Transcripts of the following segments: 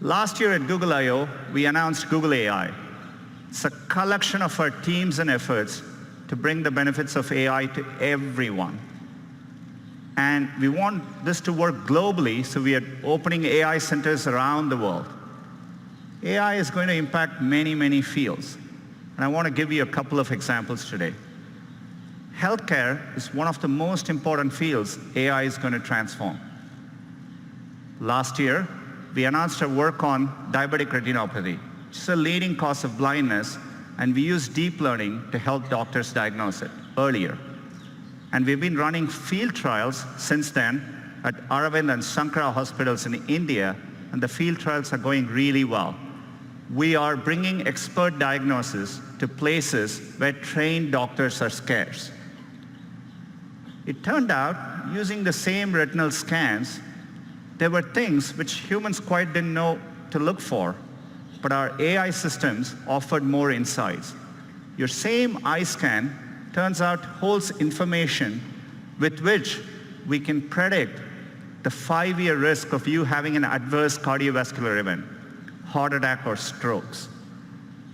Last year at Google I/O, we announced Googleai. It's a collection of our teams and efforts to bring the benefits of AI to everyone. And we want this to work globally, so we are opening AI centers around the world. AI is going to impact many, many fields. And I want to give you a couple of examples today. Healthcare is one of the most important fields AI is going to transform. Last year, we announced our work on diabetic retinopathy, which is a leading cause of blindness, and we use deep learning to help doctors diagnose it earlier. And we've been running field trials since then at Aravind and Sankara hospitals in India, and the field trials are going really well. We are bringing expert diagnosis to places where trained doctors are scarce. It turned out, using the same retinal scans, there were things which humans quite didn't know to look for, but our AI systems offered more insights. Your same eye scan turns out holds information with which we can predict the 5-year risk of you having an adverse cardiovascular event, heart attack or strokes.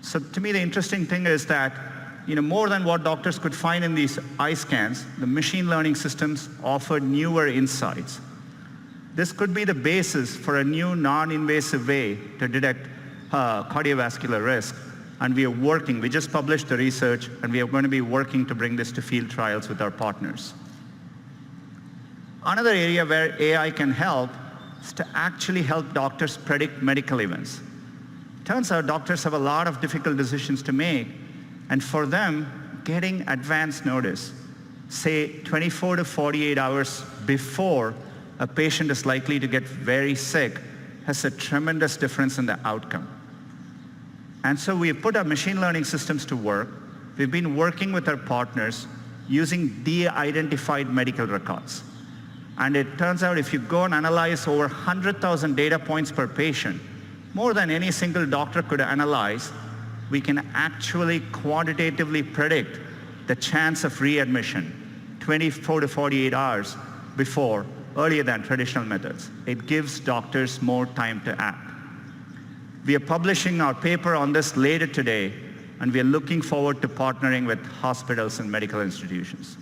So to me, the interesting thing is that more than what doctors could find in these eye scans, the machine learning systems offered newer insights. This could be the basis for a new non-invasive way to detect cardiovascular risk. And we are working, we just published the research, and we are going to be working to bring this to field trials with our partners. Another area where AI can help is to actually help doctors predict medical events. Turns out doctors have a lot of difficult decisions to make, and for them, getting advance notice, say 24 to 48 hours before a patient is likely to get very sick, has a tremendous difference in the outcome. And so we've put our machine learning systems to work. We've been working with our partners using de-identified medical records. And it turns out if you go and analyze over 100,000 data points per patient, more than any single doctor could analyze, we can actually quantitatively predict the chance of readmission 24 to 48 hours before, earlier than traditional methods. It gives doctors more time to act. We are publishing our paper on this later today, and we are looking forward to partnering with hospitals and medical institutions.